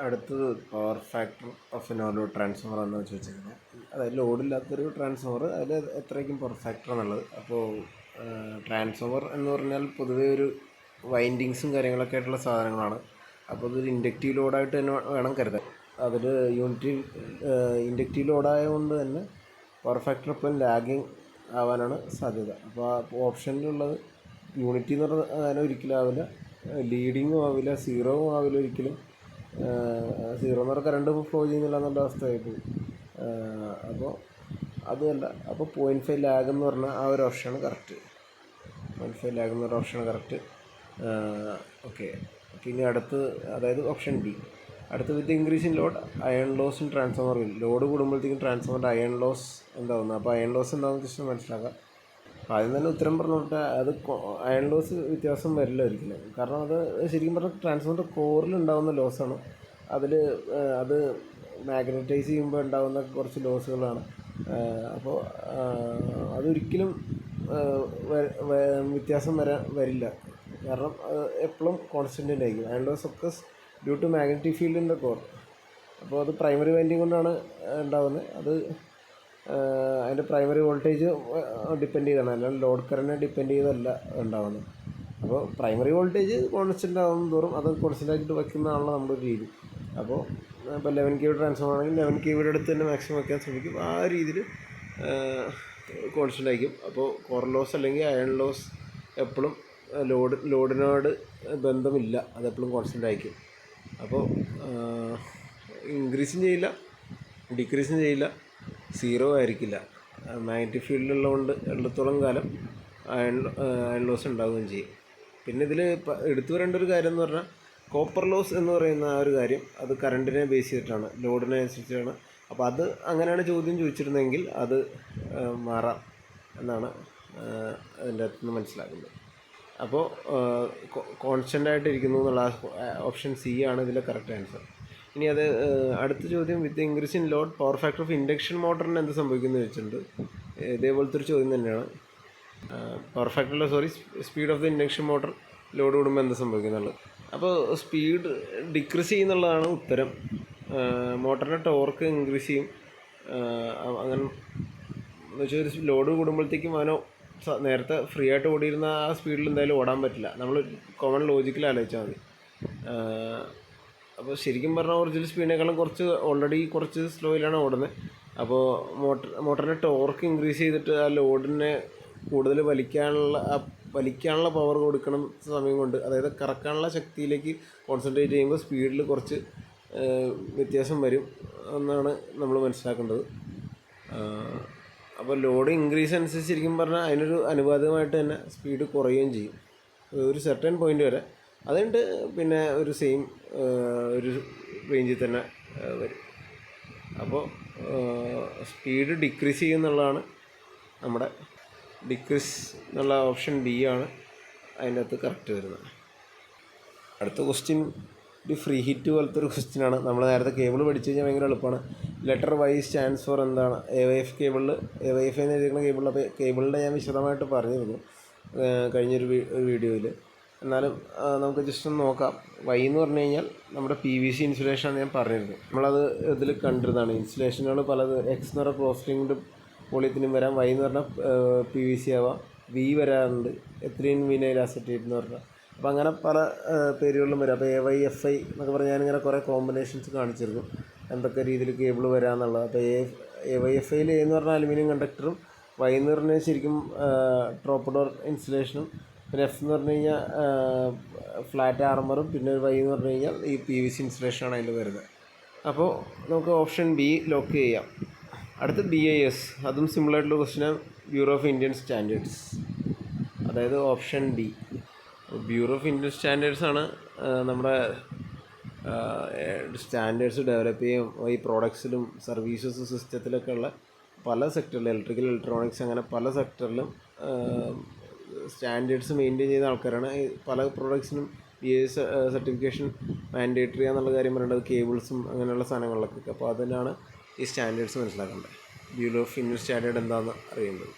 അടുത്തത് power factor of Nord transformer എന്ന് ചോദിച്ചിരിക്കുന്നത്. അതായത് ലോഡില്ലാത്തൊരു ട്രാൻസ്ഫോമർ അതിൽ എത്രയ്ക്കും പവർ ഫാക്ടർ എന്നുള്ളത്. അപ്പോൾ ട്രാൻസ്ഫോമർ എന്ന് പറഞ്ഞാൽ പൊതുവേ ഒരു വൈൻഡിങ്സും കാര്യങ്ങളൊക്കെ ആയിട്ടുള്ള സാധനങ്ങളാണ്. അപ്പോൾ അതൊരു ഇൻഡക്റ്റീവ് ലോഡായിട്ട് തന്നെ വേണം കരുതാൻ. അതിൽ ഇൻഡക്റ്റീവ് ലോഡായതുകൊണ്ട് തന്നെ പവർ ഫാക്ടർ ഇപ്പം ലാഗിങ് ആവാനാണ് സാധ്യത. അപ്പോൾ ആ ഓപ്ഷനിലുള്ളത് യൂണിറ്റി എന്ന് പറഞ്ഞാൽ ഒരിക്കലും ആവില്ല, ലീഡിങ്ങും ആവില്ല, സീറോവും ആവില്ല ഒരിക്കലും. സീറോ എന്ന് പറഞ്ഞാൽ കറണ്ട് ഫ്ലോ ചെയ്യുന്നില്ല എന്നുള്ള അവസ്ഥയായിട്ട്. അപ്പോൾ അതുമല്ല. അപ്പോൾ 0.5 ലാഗ് എന്ന് പറഞ്ഞാൽ ആ ഒരു ഓപ്ഷനാണ് കറക്റ്റ്. 0.5 ലാഗ് എന്ന് പറഞ്ഞ ഓപ്ഷനാണ് കറക്റ്റ്. ഓക്കെ. പിന്നെ അടുത്ത്, അതായത് ഓപ്ഷൻ ബി. അടുത്ത് with increase in load iron loss in transformer will. Load കൂടുമ്പോഴത്തേക്കും ട്രാൻസ്ഫോമറിൻ്റെ അയൺ ലോസ് എന്താവുന്നത്. അപ്പോൾ അയൺ ലോസ് എന്താണെന്ന് ജസ്റ്റ് മനസ്സിലാക്കാം. അപ്പോൾ ആദ്യം തന്നെ ഉത്തരം പറഞ്ഞോട്ടെ, അത് അയൺ ലോസ് വ്യത്യാസം വരില്ല ഒരിക്കലും. കാരണം അത് ശരിക്കും പറഞ്ഞാൽ ട്രാൻസ്ഫോമറിൻ്റെ കോറിൽ ഉണ്ടാകുന്ന ലോസാണ്. അത് മാഗ്നറ്റൈസ് ചെയ്യുമ്പോൾ ഉണ്ടാകുന്ന കുറച്ച് ലോസുകളാണ്. അപ്പോൾ അതൊരിക്കലും വ്യത്യാസം വരില്ല. കാരണം എപ്പോഴും കോൺസ്റ്റൻ്റ് ആയിരിക്കും. അയൺ ലോസ് ഒക്കെ due to magnetic field in the core. അപ്പോൾ അത് പ്രൈമറി വൈൻഡിങ് കൊണ്ടാണ് ഉണ്ടാകുന്നത്. അത് അതിൻ്റെ പ്രൈമറി വോൾട്ടേജ് ഡിപ്പെൻഡ് ചെയ്താണ്, അല്ലെങ്കിൽ ലോഡ് കറൻറ്റിനെ ഡിപ്പെൻഡ് ചെയ്തല്ല ഉണ്ടാകുന്നത്. അപ്പോൾ പ്രൈമറി വോൾട്ടേജ് കോൺസ്റ്റൻ്റ് ആകുന്ന തോറും അത് കോൺസ്റ്റൻ്റ് ആക്കിയിട്ട് വയ്ക്കുന്നതാണല്ലോ നമ്മുടെ ഒരു രീതി. അപ്പോൾ ഇപ്പോൾ 11 kV ട്രാൻസ്ഫോമർ ആണെങ്കിൽ 11 kV അടുത്ത് തന്നെ മാക്സിമം വയ്ക്കാൻ ശ്രമിക്കും. ആ രീതിയിൽ കോൺസ്റ്റൻ്റ് ആയിരിക്കും. അപ്പോൾ കോർ ലോസ് അല്ലെങ്കിൽ അയൺ ലോസ് എപ്പോഴും ലോഡിനോട് ബന്ധമില്ല, അതെപ്പോഴും കോൺസ്റ്റൻ്റ് ആയിരിക്കും. അപ്പോൾ ഇൻക്രീസും ചെയ്യില്ല, ഡിക്രീസും ചെയ്യില്ല, സീറോ ആയിരിക്കില്ല. മാഗ്നറ്റിക് ഫീൽഡിലുള്ളതുകൊണ്ട് ഉള്ളത്തോളം കാലം അയൺ ലോസ് ഉണ്ടാവുകയും ചെയ്യും. പിന്നെ ഇതിൽ എടുത്തു വരേണ്ട ഒരു കാര്യം എന്ന് പറഞ്ഞാൽ കോപ്പർ ലോസ് എന്ന് പറയുന്ന ആ ഒരു കാര്യം, അത് കറണ്ടിനെ ബേസ് ചെയ്തിട്ടാണ്, ലോഡിനെ അനുസരിച്ചാണ്. അപ്പോൾ അത് അങ്ങനെയാണ് ചോദ്യം ചോദിച്ചിരുന്നെങ്കിൽ അത് മാറാം എന്നാണ് അതിൻ്റെ അകത്തുനിന്ന് മനസ്സിലാക്കുന്നത്. അപ്പോൾ കോൺസ്റ്റൻ്റ് ആയിട്ടിരിക്കുന്നു എന്നുള്ള ഓപ്ഷൻ സി ആണ് ഇതിലെ കറക്റ്റ് ആൻസർ. ഇനി അത് അടുത്ത ചോദ്യം, with increase in load power factor of induction മോട്ടറിന് എന്ത് സംഭവിക്കുന്നു ചോദിച്ചിട്ടുണ്ട്. ഇതേപോലത്തെ ഒരു ചോദ്യം തന്നെയാണ്. പവർ ഫാക്ടറിലെ speed of the induction motor load കൂടുമ്പോൾ എന്ത് സംഭവിക്കുന്നുള്ളത്. അപ്പോൾ സ്പീഡ് ഡിക്രീസ് ചെയ്യുന്നുള്ളതാണ് ഉത്തരം. മോട്ടറിൻ്റെ ടോർക്ക് ഇൻക്രീസ് ചെയ്യും. അങ്ങനെ എന്ന് വെച്ചാൽ ലോഡ് കൂടുമ്പോഴത്തേക്കും അവനോ നേരത്തെ ഫ്രീ ആയിട്ട് ഓടിയിരുന്ന ആ സ്പീഡിൽ എന്തായാലും ഓടാൻ പറ്റില്ല. നമ്മൾ കോമൺ ലോജിക്കിൽ ആലോചിച്ചാൽ മതി. അപ്പോൾ ശരിക്കും പറഞ്ഞാൽ ഒറിജിനൽ സ്പീഡിനേക്കാളും ഓൾറെഡി കുറച്ച് സ്ലോയിലാണ് ഓടുന്നത്. അപ്പോൾ മോട്ടറിൻ്റെ ടോർക്ക് ഇൻക്രീസ് ചെയ്തിട്ട് ആ ലോഡിനെ കൂടുതൽ വലിക്കാനുള്ള പവർ കൊടുക്കണം സമയം കൊണ്ട്, അതായത് കറക്കാനുള്ള ശക്തിയിലേക്ക് കോൺസെൻട്രേറ്റ് ചെയ്യുമ്പോൾ സ്പീഡിൽ കുറച്ച് വ്യത്യാസം വരും എന്നാണ് നമ്മൾ മനസ്സിലാക്കേണ്ടത്. അപ്പോൾ ലോഡ് ഇൻക്രീസ് അനുസരിച്ച് ശരിക്കും പറഞ്ഞാൽ അതിനൊരു അനുപാതികമായിട്ട് തന്നെ സ്പീഡ് കുറയുകയും ചെയ്യും ഒരു സെർട്ടൻ പോയിൻ്റ് വരെ. അതുകൊണ്ട് പിന്നെ ഒരു സെയിം ഒരു റേഞ്ചിൽ തന്നെ വരും. അപ്പോൾ സ്പീഡ് ഡിക്രീസ് ചെയ്യുന്നുള്ളതാണ് നമ്മുടെ ഡിക്രീസ് എന്നുള്ള ഓപ്ഷൻ ബി ആണ് അതിൻ്റെ അകത്ത് കറക്റ്റ് വരുന്നത്. അടുത്ത ക്വസ്റ്റ്യൻ ഒരു ഫ്രീ ഹിറ്റ് പോലത്തെ ഒരു ക്വസ്റ്റ്യനാണ്. നമ്മൾ നേരത്തെ കേബിൾ പഠിച്ചു കഴിഞ്ഞാൽ ഭയങ്കര എളുപ്പമാണ്. ലെറ്റർ വൈ സ്റ്റാൻഡ്സ് ഫോർ എന്താണ്? AYF കേബിളിൽ AYF എന്ന് എഴുതിയിരിക്കുന്ന കേബിളിൽ. അപ്പോൾ കേബിളിൻ്റെ ഞാൻ വിശദമായിട്ട് പറഞ്ഞിരുന്നു കഴിഞ്ഞൊരു വീഡിയോയിൽ. എന്നാലും നമുക്ക് ജസ്റ്റ് ഒന്ന് നോക്കാം. വൈ എന്ന് പറഞ്ഞു കഴിഞ്ഞാൽ നമ്മുടെ PVC ഇൻസുലേഷനാണ് ഞാൻ പറഞ്ഞിരുന്നത്. നമ്മളത് ഇതിൽ കണ്ടിരുന്നതാണ്. ഇൻസുലേഷനുകൾ പലത്. എക്സ് എന്ന് പറഞ്ഞാൽ ക്രോസ് ലിങ്ക്ഡ് പോളിയത്തിനും വരാം. വൈ എന്ന് പറഞ്ഞാൽ PVC ആവാം. വി വരാറുണ്ട്, എത്രയും വിനൈൽ അസറ്റേറ്റ് എന്ന് പറഞ്ഞാൽ. അപ്പോൾ അങ്ങനെ പല പേരുകളിലും വരാം. അപ്പോൾ AYFI എന്നൊക്കെ പറഞ്ഞാൽ ഞാനിങ്ങനെ കുറേ കോമ്പിനേഷൻസ് കാണിച്ചിരുന്നു എന്തൊക്കെ രീതിയിൽ കേബിൾ വരാമെന്നുള്ളത്. അപ്പോൾ AYFIയിൽ A എന്ന് പറഞ്ഞാൽ അലുമിനിയം കണ്ടക്ടറും, വൈ എന്ന് പറഞ്ഞാൽ ശരിക്കും ട്രോപ്പഡോർ ഇൻസുലേഷനും, പിന്നെ F എന്ന് പറഞ്ഞു കഴിഞ്ഞാൽ ഫ്ലാറ്റ് ആർമറും, പിന്നെ വൈ എന്ന് പറഞ്ഞു കഴിഞ്ഞാൽ ഈ PVC ഇൻസുലേഷനാണ് അതിൽ വരുന്നത്. അപ്പോൾ നമുക്ക് ഓപ്ഷൻ ബി ലോക്ക് ചെയ്യാം. അടുത്ത് BIS, അതും സിമ്പിളായിട്ടുള്ള ക്വസ്റ്റ്യനാണ്. ബ്യൂറോ ഓഫ് ഇന്ത്യൻ സ്റ്റാൻഡേർഡ്സ്, അതായത് option D. Bureau of Indian standards ആണ് നമ്മുടെ സ്റ്റാൻഡേർഡ്സ് ഡെവലപ്പ് ചെയ്യും. ഈ പ്രോഡക്ട്സിലും സർവീസസ് സിസ്റ്റത്തിലൊക്കെ ഉള്ള പല സെക്ടറിലും, ഇലക്ട്രിക്കൽ, ഇലക്ട്രോണിക്സ്, അങ്ങനെ പല സെക്ടറിലും സ്റ്റാൻഡേർഡ്സ് മെയിൻറ്റെയിൻ ചെയ്യുന്ന ആൾക്കാരാണ്. പല പ്രോഡക്ട്സിനും BIS സർട്ടിഫിക്കേഷൻ മാൻഡേറ്ററി എന്നുള്ള കാര്യം പറയേണ്ടത് കേബിൾസും അങ്ങനെയുള്ള സാധനങ്ങളിലൊക്കെ. അപ്പോൾ അതിനാണ് ഈ സ്റ്റാൻഡേർഡ്സ് മനസ്സിലാക്കേണ്ടത്. ബ്യൂറോ ഓഫ് ഇന്ത്യൻ സ്റ്റാൻഡേർഡ് എന്താണെന്ന് അറിയേണ്ടത്.